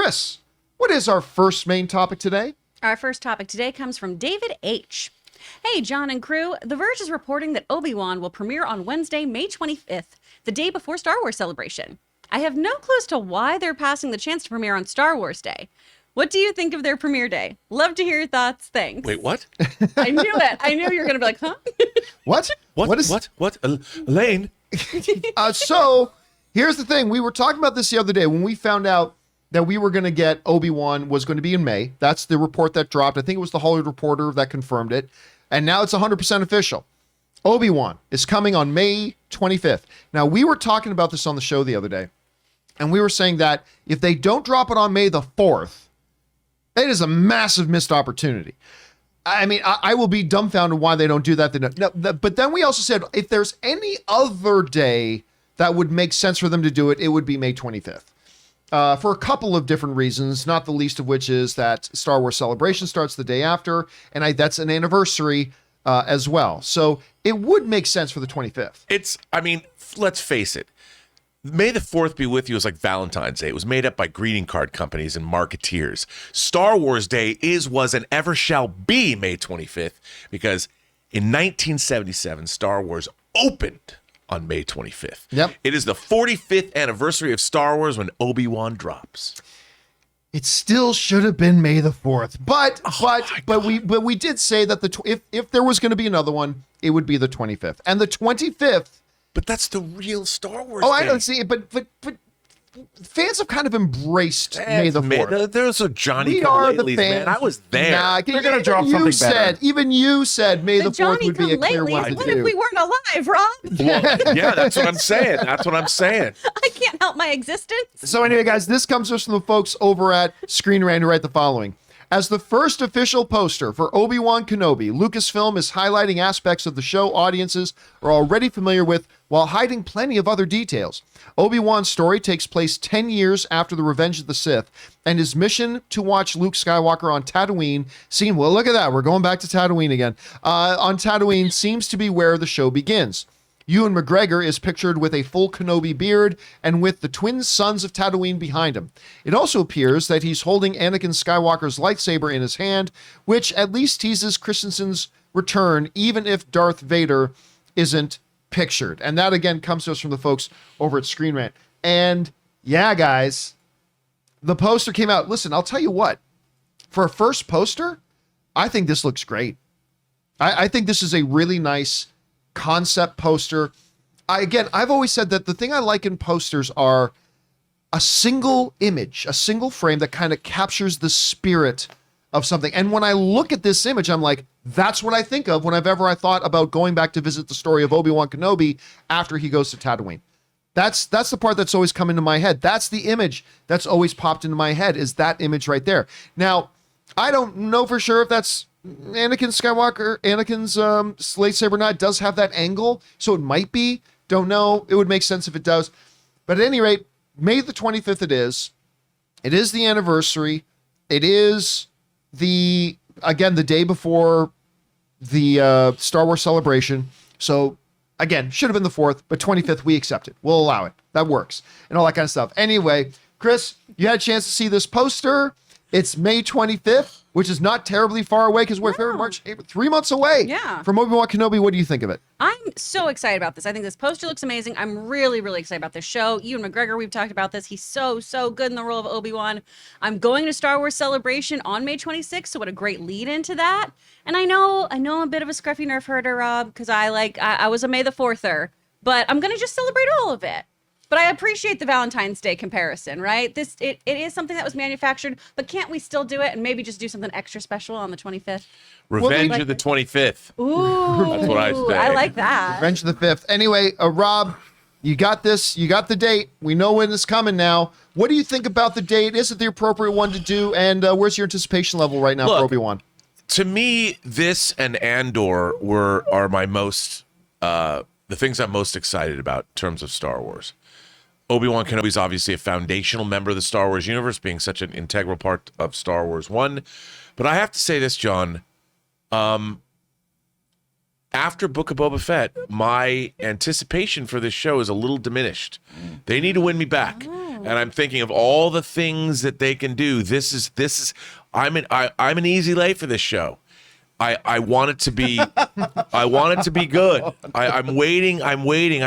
Chris, what is our first main topic today? Our first topic today comes from David H. Hey, John and crew. The Verge is reporting that Obi-Wan will premiere on Wednesday, May 25th, the day before Star Wars Celebration. I have no clue as to why they're passing the chance to premiere on Star Wars Day. What do you think of their premiere day? Love to hear your thoughts. Thanks. Wait, what? I knew it. I knew you were going to be like, huh? What? What? Elaine? So here's the thing. We were talking about this the other day when we found out that we were going to get Obi-Wan was going to be in May. That's the report that dropped. I think it was the Hollywood Reporter that confirmed it. And now it's 100% official. Obi-Wan is coming on May 25th. Now, we were talking about this on the show the other day. And we were saying that if they don't drop it on May the 4th, it is a massive missed opportunity. I mean, I will be dumbfounded why they don't do that. But then we also said if there's any other day that would make sense for them to do it, it would be May 25th. For a couple of different reasons, not the least of which is that Star Wars Celebration starts the day after, and that's an anniversary as well. So it would make sense for the 25th. Let's face it. May the 4th be with you is like Valentine's Day. It was made up by greeting card companies and marketeers. Star Wars Day was, and ever shall be May 25th because in 1977, Star Wars opened on May 25th. Yep. It is the 45th anniversary of Star Wars when Obi-Wan drops. It still should have been May the 4th. But we did say that if there was going to be another one, it would be the 25th. And the 25th. But that's the real Star Wars Oh, Day. I don't see it, but fans have kind of embraced May the 4th. There's a Johnny We are the Come-Latelys, fans. man. I was there. Nah, They're going to drop something better. Even you said May the 4th Johnny would be a clear Come-Latelys. one to What do. if we weren't alive, Rob? Well, yeah, that's what I'm saying. I can't help my existence. So anyway, guys, this comes to us from the folks over at Screen Rant who write the following. As the first official poster for Obi-Wan Kenobi, Lucasfilm is highlighting aspects of the show audiences are already familiar with while hiding plenty of other details. Obi-Wan's story takes place 10 years after the Revenge of the Sith, and his mission to watch Luke Skywalker on Tatooine well, look at that. We're going back to Tatooine again. On Tatooine seems to be where the show begins. Ewan McGregor is pictured with a full Kenobi beard and with the twin sons of Tatooine behind him. It also appears that he's holding Anakin Skywalker's lightsaber in his hand, which at least teases Christensen's return, even if Darth Vader isn't pictured. And that, again, comes to us from the folks over at Screen Rant. And yeah, guys, the poster came out. Listen, I'll tell you what. For a first poster, I think this looks great. I think this is a really nice concept poster. I've always said that the thing I like in posters are a single image, a single frame that kind of captures the spirit of something. And when I look at this image, I'm like, that's what I think of whenever I thought about going back to visit the story of Obi-Wan Kenobi after he goes to Tatooine. That's the part that's always come into my head. That's the image that's always popped into my head, is that image right there. Now, I don't know for sure if that's Anakin's lightsaber knife does have that angle, so it might be. Don't know. It would make sense if it does. But at any rate, May the 25th it is. It is the anniversary. It is the day before the Star Wars Celebration. So, again, should have been the 4th, but 25th, we accept it. We'll allow it. That works. And all that kind of stuff. Anyway, Chris, you had a chance to see this poster. It's May 25th, which is not terribly far away because we're February, March, April, 3 months away from Obi-Wan Kenobi. What do you think of it? I'm so excited about this. I think this poster looks amazing. I'm really, really excited about this show. Ewan McGregor, we've talked about this. He's so good in the role of Obi-Wan. I'm going to Star Wars Celebration on May 26th, so what a great lead into that. And I know I'm a bit of a scruffy nerf herder, Rob, because I was a May the 4ther, but I'm going to just celebrate all of it. But I appreciate the Valentine's Day comparison, right? It is something that was manufactured, but can't we still do it and maybe just do something extra special on the 25th? Revenge of the 25th. Ooh, that's what I say. I like that. Revenge of the 5th. Anyway, Rob, you got this. You got the date. We know when it's coming now. What do you think about the date? Is it the appropriate one to do? And where's your anticipation level right now for Obi-Wan? To me, this and Andor are my most the things I'm most excited about in terms of Star Wars. Obi-Wan Kenobi is obviously a foundational member of the Star Wars universe, being such an integral part of Star Wars 1. But I have to say this, John. After Book of Boba Fett, my anticipation for this show is a little diminished. They need to win me back. And I'm thinking of all the things that they can do. I'm an easy lay for this show. I want it to be good. I'm waiting. I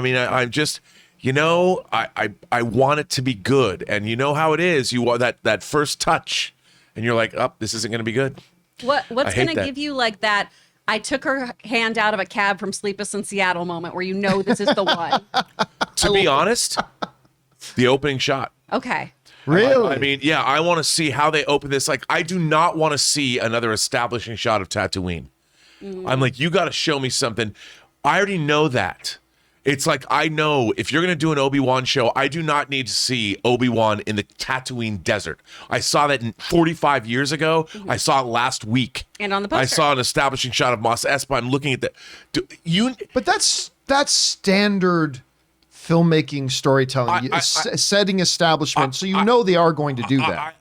mean, I'm just, I want it to be good. And you know how it is. You want that first touch and you're like, oh, this isn't going to be good. What's going to give you like that I took her hand out of a cab from Sleepless in Seattle moment where this is the one? To be honest, the opening shot. Okay. Really? I mean, yeah, I want to see how they open this. Like, I do not want to see another establishing shot of Tatooine. I'm like, you got to show me something. I already know that. It's like, I know if you're going to do an Obi-Wan show, I do not need to see Obi-Wan in the Tatooine desert. I saw that 45 years ago. I saw it last week. And on the poster. I saw an establishing shot of Mos Espa. I'm looking at that. But that's standard filmmaking storytelling, setting establishment. So they are going to do that.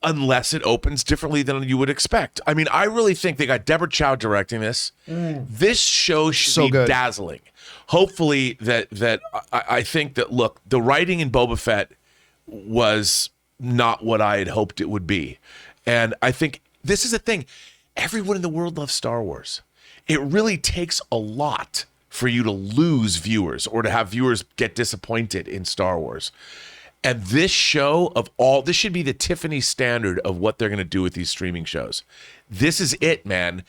Unless it opens differently than you would expect. I mean, I really think they got Deborah Chow directing this. This show should be good. dazzling. Hopefully I think that, look, the writing in Boba Fett was not what I had hoped it would be. And I think this is the thing. Everyone in the world loves Star Wars. It really takes a lot for you to lose viewers or to have viewers get disappointed in Star Wars. And this show this should be the Tiffany standard of what they're going to do with these streaming shows. This is it, man.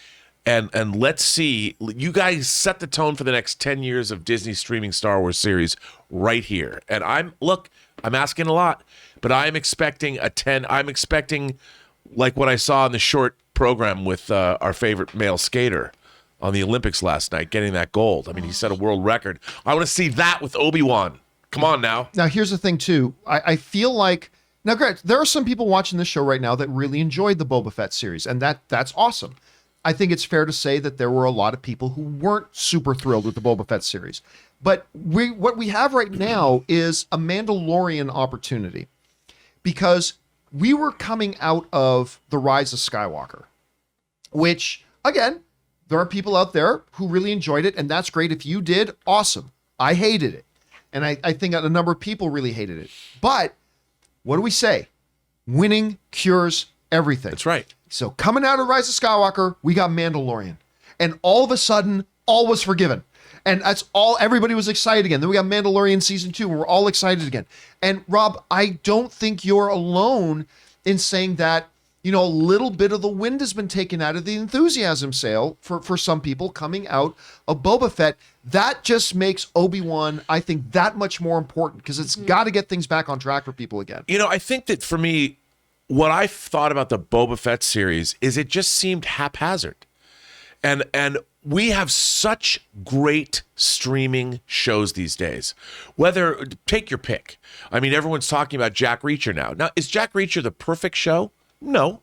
And let's see, you guys set the tone for the next 10 years of Disney streaming Star Wars series right here. And I'm asking a lot, but I'm expecting I'm expecting like what I saw in the short program with our favorite male skater on the Olympics last night, getting that gold. I mean, he set a world record. I want to see that with Obi-Wan. Come on now. Now, here's the thing, too. I feel like, now, granted, there are some people watching this show right now that really enjoyed the Boba Fett series, and that's awesome. I think it's fair to say that there were a lot of people who weren't super thrilled with the Boba Fett series. But what we have right now is a Mandalorian opportunity, because we were coming out of The Rise of Skywalker, which, again, there are people out there who really enjoyed it, and that's great. If you did, awesome. I hated it. And I think a number of people really hated it. But what do we say? Winning cures everything. That's right. So coming out of Rise of Skywalker, we got Mandalorian. And all of a sudden, all was forgiven. And that's all, everybody was excited again. Then we got Mandalorian season 2, and we're all excited again. And Rob, I don't think you're alone in saying that, a little bit of the wind has been taken out of the enthusiasm sail for some people coming out of Boba Fett. That just makes Obi-Wan, I think, that much more important, because it's got to get things back on track for people again. I think that for me, what I thought about the Boba Fett series is it just seemed haphazard. And we have such great streaming shows these days. Take your pick. I mean, everyone's talking about Jack Reacher now. Now, is Jack Reacher the perfect show? No.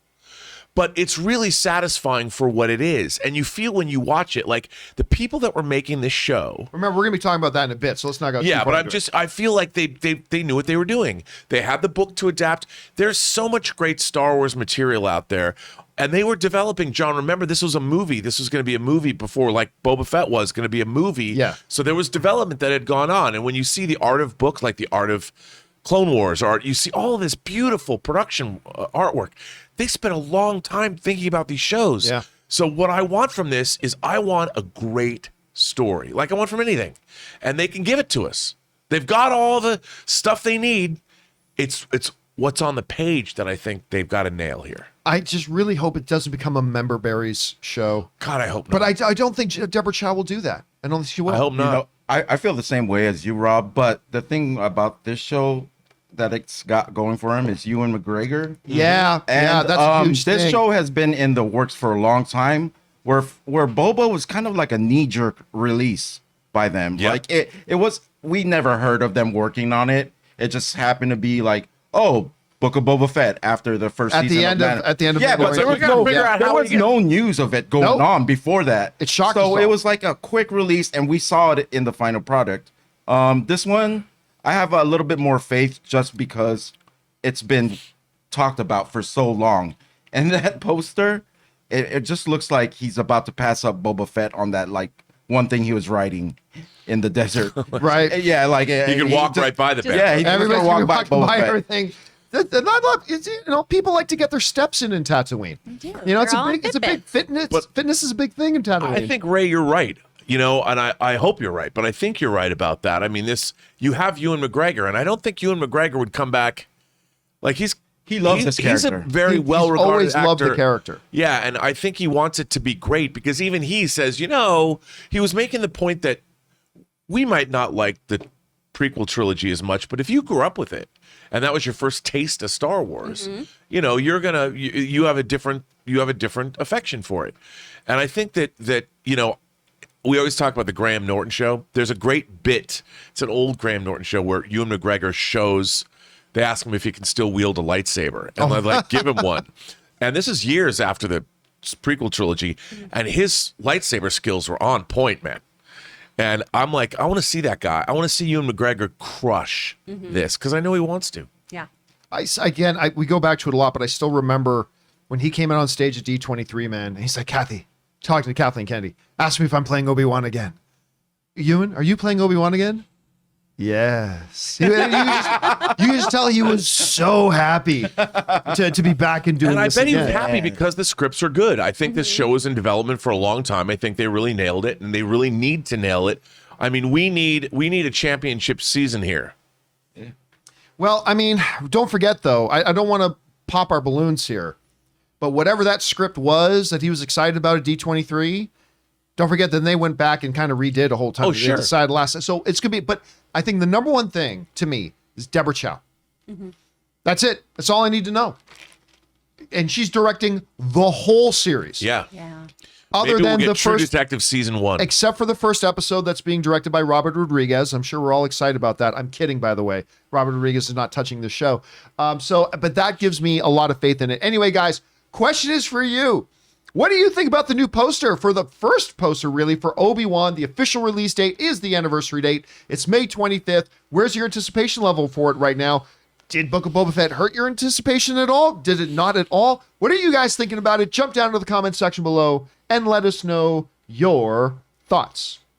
But it's really satisfying for what it is. And you feel when you watch it, like the people that were making this show. Remember, we're going to be talking about that in a bit, so let's not go too far. Yeah, but I feel like they knew what they were doing. They had the book to adapt. There's so much great Star Wars material out there. And they were developing, John, remember, this was a movie. This was going to be a movie before, like Boba Fett was going to be a movie. Yeah. So there was development that had gone on. And when you see the art of books, like the art of Clone Wars art, you see all of this beautiful production artwork. They spent a long time thinking about these shows. Yeah. So what I want from this is I want a great story, like I want from anything. And they can give it to us. They've got all the stuff they need. It's what's on the page that I think they've got to nail here. I just really hope it doesn't become a Member Berries show. God, I hope not. But I don't think Deborah Chow will do that. I don't think she will. I hope not. I feel the same way as you, Rob. But the thing about this show that it's got going for him is Ewan McGregor. Yeah, and, that's a huge this thing. show has been in the works for a long time, where Boba was kind of like a knee-jerk release by them. Yeah. Like it was, we never heard of them working on it. It just happened to be like, oh, Book of Boba Fett after the first at season. the end of yeah, but Mandalorian. there was no news of it going on before that. It shocked So us it all. was like a quick release, and we saw it in the final product. This one, I have a little bit more faith just because it's been talked about for so long. And that poster, it just looks like he's about to pass up Boba Fett on that like one thing he was writing in the desert. Right. Yeah, like He could walk right by the bed. Yeah, he Everybody's just gonna walk by walk Boba Fett. everything. People like to get their steps in Tatooine. do. You know, it's They're a all big Fitbits. fitness. Fitness is a big thing in Tatooine. I think, Ray, you're right. You know, and I hope you're right, but I think you're right about that. I mean, you have Ewan McGregor, and I don't think Ewan McGregor would come back. Like He loves this He's a character. very He's well-regarded always actor. loved the character. Yeah, and I think he wants it to be great because even he says, you know, he was making the point that we might not like the prequel trilogy as much, but if you grew up with it and that was your first taste of Star Wars, you know, you have a different affection for it. And I think that you know, we always talk about the Graham Norton show. There's a great bit. It's an old Graham Norton show where Ewan McGregor shows. They ask him if he can still wield a lightsaber, and they're like, give him one. And this is years after the prequel trilogy, and his lightsaber skills were on point, man. And I'm like, I want to see that guy. I want to see Ewan McGregor crush this because I know he wants to. Yeah. We go back to it a lot, but I still remember when he came out on stage at D23, man. And he's like, Kathy, talking to Kathleen Kennedy, ask me if I'm playing Obi-Wan again. Ewan, are you playing Obi-Wan again? Yes. You just tell he was so happy to be back and doing And I this bet he was again. happy because the scripts are good. I think this show is in development for a long time. I think they really nailed it, and they really need to nail it. I mean, we need a championship season here. Well, I mean, don't forget, though, I don't want to pop our balloons here, but whatever that script was that he was excited about at D23, don't forget that they went back and kind of redid a whole time. Oh, They sure. decided last. So it's going to be, but I think the number one thing to me is Deborah Chow. That's it. That's all I need to know. And she's directing the whole series. Yeah. Yeah. Other Maybe than we'll get the True first, Detective season 1. except for the first episode that's being directed by Robert Rodriguez. I'm sure we're all excited about that. I'm kidding, by the way. Robert Rodriguez is not touching the show. But that gives me a lot of faith in it. Anyway, guys, question is for you. What do you think about the new poster for the first poster, really, for Obi-Wan? The official release date is the anniversary date. It's May 25th. Where's your anticipation level for it right now? Did Book of Boba Fett hurt your anticipation at all? Did it not at all? What are you guys thinking about it? Jump down to the comment section below and let us know your thoughts.